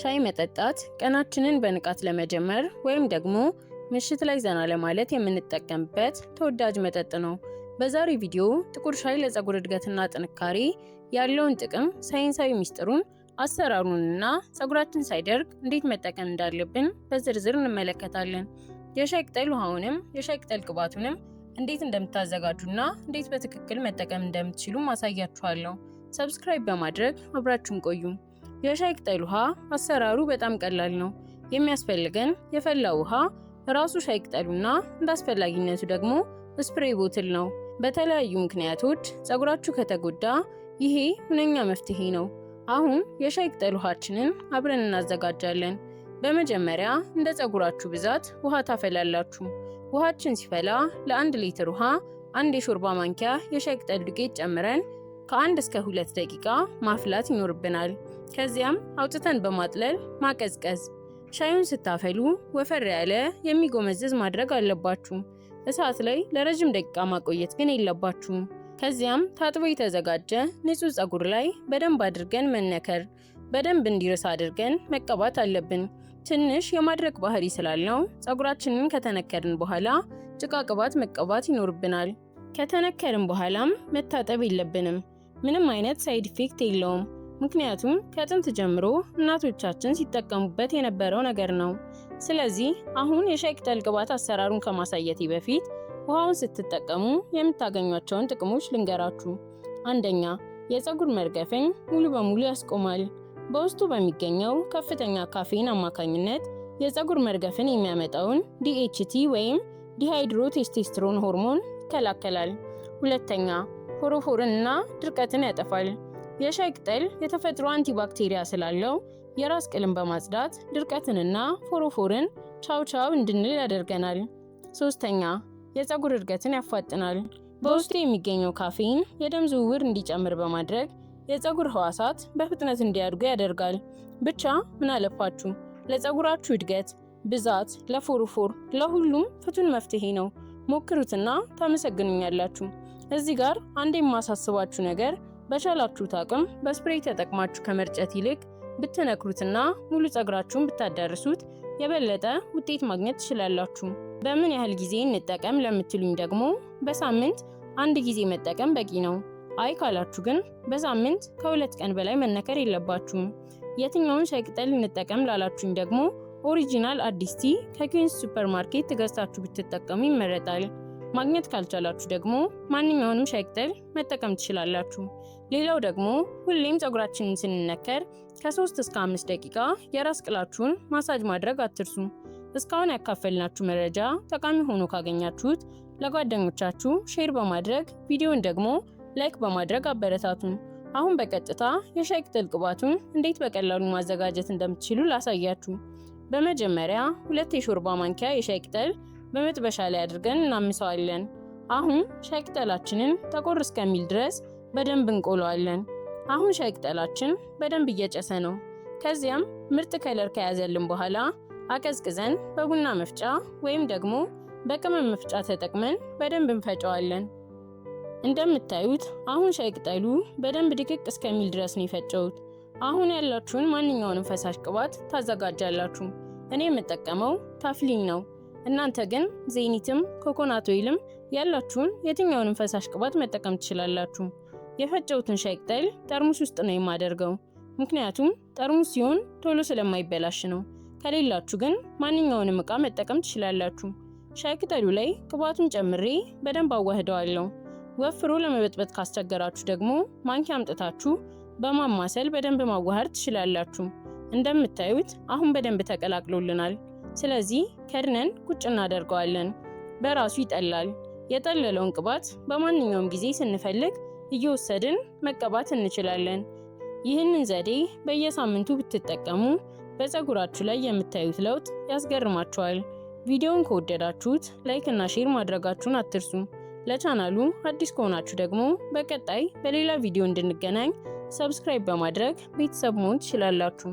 ሻይ መጠጣት ቀናችንን በንቃት ለመጀመር ወይም ደግሞ ምሽት ላይ ዘና ለማለት የምንጠቀምበት ተወዳጅ መጠጥ ነው። በዛሬው ቪዲዮ ጥቁር ሻይ ለፀጉር እድገትና ጥንካሬ ያለውን ጥቅም፣ ሳይንሳዊ ሚስጥሩን፣ አሰራሩንና ፀጉራችን ሳይደርቅ እንዴት መጠቀም እንዳለብን በዝርዝር እንመለከታለን። የሻይ ቅጠል ውሃውንም የሻይ ቅጠል ቅባቱንም እንዴት እንደምታዘጋጁና እንዴት በትክክል መጠቀም እንደምትችሉ ማሳያችኋለሁ። ሰብስክራይብ በማድረግ አብራችሁን ቆዩ። የሻይ ቅጠል ውሃ አሰራሩ በጣም ቀላል ነው። የሚያስፈልገን የፈላ ውሃ፣ ራሱ ሻይ ቅጠሉና እንዳስፈላጊነቱ ደግሞ ስፕሬይ ቦትል ነው። በተለያዩ ምክንያቶች ፀጉራችሁ ከተጎዳ ይሄ ሁነኛ መፍትሄ ነው። አሁን የሻይ ቅጠል ውሃችንን አብረን እናዘጋጃለን። በመጀመሪያ እንደ ፀጉራችሁ ብዛት ውሃ ታፈላላችሁ። ውሃችን ሲፈላ ለ1 ሊትር ውሃ 1 የሾርባ ማንኪያ የሻይ ቅጠል ዱቄት ጨምረን ከ1 እስከ 2 ደቂቃ ማፍላት ይኖርብናል። ከዚያም አውጥተን በማጥለል ማቀዝቀዝ። ሻዩን ስታፈሉ ወፈር ያለ የሚጎመዝዝ ማድረግ አለባችሁ። እሳት ላይ ለረጅም ደቂቃ ማቆየት ግን የለባችሁም። ከዚያም ታጥቦ የተዘጋጀ ንጹህ ፀጉር ላይ በደንብ አድርገን መነከር፣ በደንብ እንዲርስ አድርገን መቀባት አለብን። ትንሽ የማድረቅ ባህሪ ስላለው ፀጉራችንን ከተነከርን በኋላ ጭቃ ቅባት መቀባት ይኖርብናል። ከተነከርን በኋላም መታጠብ የለብንም። ምንም አይነት ሳይድ ኢፌክት የለውም። ምክንያቱም ከጥንት ጀምሮ እናቶቻችን ሲጠቀሙበት የነበረው ነገር ነው። ስለዚህ አሁን የሻይ ቅጠል ቅባት አሰራሩን ከማሳየቴ በፊት ውሃውን ስትጠቀሙ የምታገኟቸውን ጥቅሞች ልንገራችሁ። አንደኛ፣ የፀጉር መርገፍን ሙሉ በሙሉ ያስቆማል። በውስጡ በሚገኘው ከፍተኛ ካፌን አማካኝነት የፀጉር መርገፍን የሚያመጣውን DHT ወይም ዲሃይድሮ ቴስቶስትሮን ሆርሞን ይከላከላል። ሁለተኛ፣ ፎሮፎርንና ድርቀትን ያጠፋል። የሻይ ቅጠል የተፈጥሮ አንቲባክቴሪያ ስላለው የራስ ቅልን በማጽዳት ድርቀትንና ፎሮፎርን ቻው ቻው እንድንል ያደርገናል። ሶስተኛ፣ የፀጉር እድገትን ያፋጥናል። በውስጡ የሚገኘው ካፌን የደም ዝውውር እንዲጨምር በማድረግ የፀጉር ህዋሳት በፍጥነት እንዲያድጉ ያደርጋል። ብቻ ምን አለፋችሁ ለፀጉራችሁ እድገት፣ ብዛት፣ ለፎሮፎር፣ ለሁሉም ፍቱን መፍትሄ ነው። ሞክሩትና ታመሰግኑኛላችሁ። እዚህ ጋር አንድ የማሳስባችሁ ነገር በቻላችሁት አቅም በስፕሬይ ተጠቅማችሁ ከመርጨት ይልቅ ብትነክሩትና ሙሉ ፀጉራችሁን ብታዳርሱት የበለጠ ውጤት ማግኘት ትችላላችሁ። በምን ያህል ጊዜ እንጠቀም ለምትሉኝ ደግሞ በሳምንት 1 ጊዜ መጠቀም በቂ ነው። አይ ካላችሁ ግን በሳምንት ከ2 ቀን በላይ መነከር የለባችሁም። የትኛውን ሻይ ቅጠል እንጠቀም ላላችሁኝ ደግሞ ኦሪጂናል አዲስ ቲ ከኩዊንስ ሱፐርማርኬት ገዝታችሁ ብትጠቀሙ ይመረጣል። ማግኘት ካልቻላችሁ ደግሞ ማንኛውንም ሻይ ቅጠል መጠቀም ትችላላችሁ። ሌላው ደግሞ ሁሌም ፀጉራችንን ስንነከር ከ3 እስከ 5 ደቂቃ የራስ ቅላችሁን ማሳጅ ማድረግ አትርሱ። እስካሁን ያካፈልናችሁ መረጃ ጠቃሚ ሆኖ ካገኛችሁት ለጓደኞቻችሁ ሼር በማድረግ ቪዲዮን ደግሞ ላይክ በማድረግ አበረታቱን። አሁን በቀጥታ የሻይ ቅጠል ቅባቱን እንዴት በቀላሉ ማዘጋጀት እንደምትችሉ ላሳያችሁ። በመጀመሪያ 2 የሾርባ ማንኪያ የሻይ ቅጠል በመጥበሻ ላይ አድርገን እናምሰዋለን። አሁን ሻይ ቅጠላችንን ጠቆር እስከሚል ድረስ በደንብ እንቆለዋለን። አሁን ሻይ ቅጠላችን በደንብ እየጨሰ ነው። ከዚያም ምርጥ ከለር ከያዘልን በኋላ አቀዝቅዘን በቡና መፍጫ ወይም ደግሞ በቅመም መፍጫ ተጠቅመን በደንብ እንፈጨዋለን። እንደምታዩት አሁን ሻይ ቅጠሉ በደንብ ድቅቅ እስከሚል ድረስ ነው የፈጨሁት። አሁን ያላችሁን ማንኛውንም ፈሳሽ ቅባት ታዘጋጃላችሁ። እኔ የምጠቀመው ታፍሊን ነው። እናንተ ግን ዘይኒትም ኮኮናት ኦይልም ያላችሁን የትኛውንም ፈሳሽ ቅባት መጠቀም ትችላላችሁ። የፈጨሁትን ሻይ ቅጠል ጠርሙስ ውስጥ ነው የማደርገው፣ ምክንያቱም ጠርሙስ ሲሆን ቶሎ ስለማይበላሽ ነው። ከሌላችሁ ግን ማንኛውንም ዕቃ መጠቀም ትችላላችሁ። ሻይ ቅጠሉ ላይ ቅባቱን ጨምሬ በደንብ አዋህደዋለሁ። ወፍሮ ለመበጥበጥ ካስቸገራችሁ ደግሞ ማንኪያ አምጥታችሁ በማማሰል በደንብ ማዋሃድ ትችላላችሁ። እንደምታዩት አሁን በደንብ ተቀላቅሎልናል። ስለዚህ ከድነን ቁጭ እናደርገዋለን። በራሱ ይጠላል። የጠለለውን ቅባት በማንኛውም ጊዜ ስንፈልግ እየወሰድን መቀባት እንችላለን። ይህንን ዘዴ በየሳምንቱ ብትጠቀሙ በፀጉራችሁ ላይ የምታዩት ለውጥ ያስገርማችኋል። ቪዲዮውን ከወደዳችሁት ላይክ እና ሼር ማድረጋችሁን አትርሱ። ለቻናሉ አዲስ ከሆናችሁ ደግሞ በቀጣይ በሌላ ቪዲዮ እንድንገናኝ ሰብስክራይብ በማድረግ ቤተሰብ መሆን ትችላላችሁ።